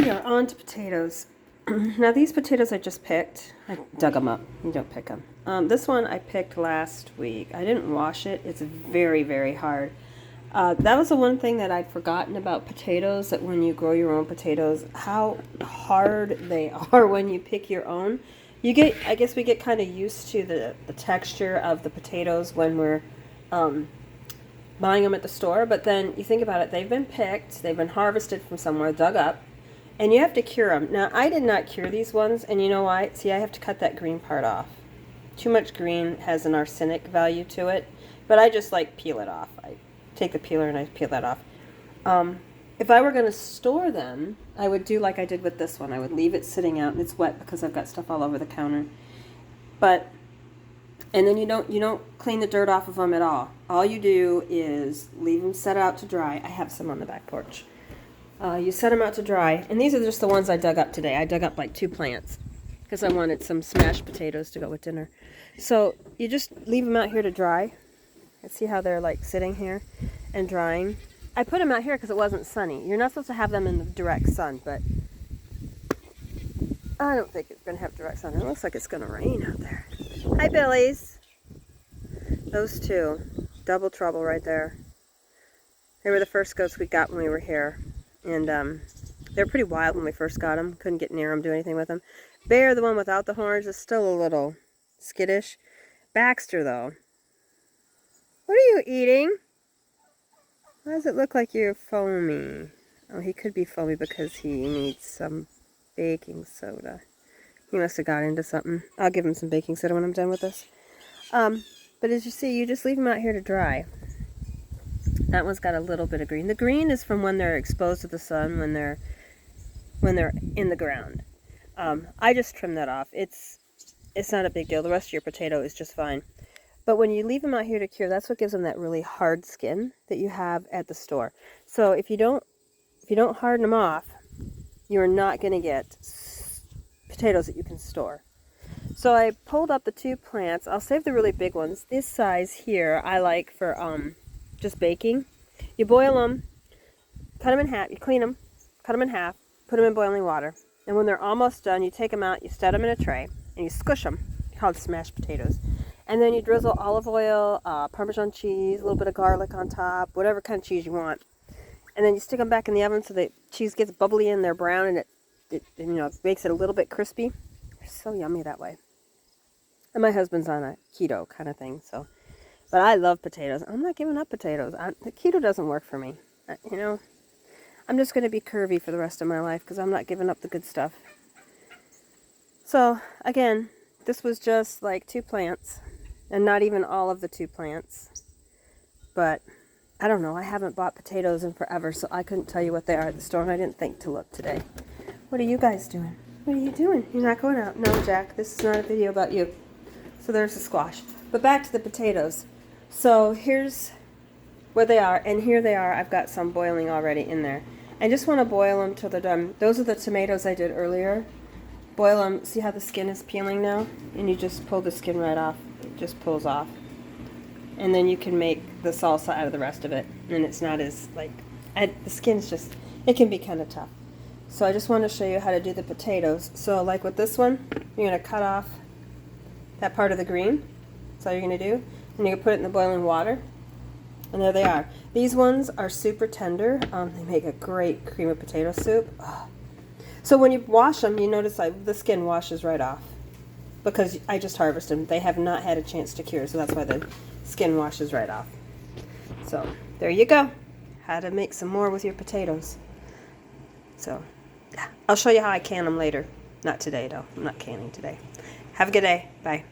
We are on to potatoes. Now these potatoes I just picked. I dug them up. You don't pick them. This one I picked last week. I didn't wash it. It's very, very hard. That was the one thing that I'd forgotten about potatoes, that when you grow your own potatoes, how hard they are when you pick your own. I guess we get kind of used to the texture of the potatoes when we're buying them at the store, but then you think about it, they've been picked, they've been harvested from somewhere, dug up, and you have to cure them. Now, I did not cure these ones, and you know why? See, I have to cut that green part off. Too much green has an arsenic value to it, but I just like peel it off. I take the peeler and I peel that off. If I were going to store them, I would do like I did with this one. I would leave it sitting out, and it's wet because I've got stuff all over the counter. And then you don't clean the dirt off of them at all. All you do is leave them set out to dry. I have some on the back porch. You set them out to dry, and these are just the ones I dug up today. I dug up like 2 plants because I wanted some smashed potatoes to go with dinner. So you just leave them out here to dry. And see how they're like sitting here and drying. I put them out here because it wasn't sunny. You're not supposed to have them in the direct sun, but I don't think it's going to have direct sun. It looks like it's going to rain out there. Hi, Billies. Those two. Double trouble right there. They were the first goats we got when we were here. And they were pretty wild when we first got them. Couldn't get near them, do anything with them. Bear, the one without the horns, is still a little skittish. Baxter, though. What are you eating? Why does it look like you're foamy? Oh, he could be foamy because he needs some baking soda. He must have got into something. I'll give him some baking soda when I'm done with this. But as you see, you just leave them out here to dry. That one's got a little bit of green. The green is from when they're exposed to the sun, when they're in the ground. I just trim that off. It's not a big deal. The rest of your potato is just fine. But when you leave them out here to cure, that's what gives them that really hard skin that you have at the store. So if you don't harden them off, you're not going to get potatoes that you can store. So I pulled up the 2 plants. I'll save the really big ones. This size here I like for just baking. You boil them, cut them in half, you clean them, cut them in half, put them in boiling water. And when they're almost done, you take them out, you set them in a tray, and you squish them. They're called smashed potatoes. And then you drizzle olive oil, Parmesan cheese, a little bit of garlic on top, whatever kind of cheese you want. And then you stick them back in the oven so the cheese gets bubbly and they're brown, and it makes it a little bit crispy. They're so yummy that way. And my husband's on a keto kind of thing, so. But I love potatoes. I'm not giving up potatoes. The keto doesn't work for me. I'm just going to be curvy for the rest of my life because I'm not giving up the good stuff. So, again, this was just like 2 plants. And not even all of the 2 plants. But, I don't know. I haven't bought potatoes in forever, so I couldn't tell you what they are at the store, and I didn't think to look today. What are you guys doing? What are you doing? You're not going out? No, Jack. This is not a video about you. So there's the squash. But back to the potatoes. So here's where they are, and here they are. I've got some boiling already in there. I just want to boil them till they're done. Those are the tomatoes I did earlier. Boil them. See how the skin is peeling now? And you just pull the skin right off. It just pulls off. And then you can make the salsa out of the rest of it. And it's not as, the skin's just, it can be kind of tough. So I just want to show you how to do the potatoes. So like with this one, you're going to cut off that part of the green. That's all you're going to do. And you can put it in the boiling water. And there they are. These ones are super tender. They make a great cream of potato soup. Oh. So when you wash them, you notice the skin washes right off. Because I just harvested them. They have not had a chance to cure, so that's why the skin washes right off. So, there you go. How to make some more with your potatoes. So, yeah. I'll show you how I can them later. Not today, though. I'm not canning today. Have a good day. Bye.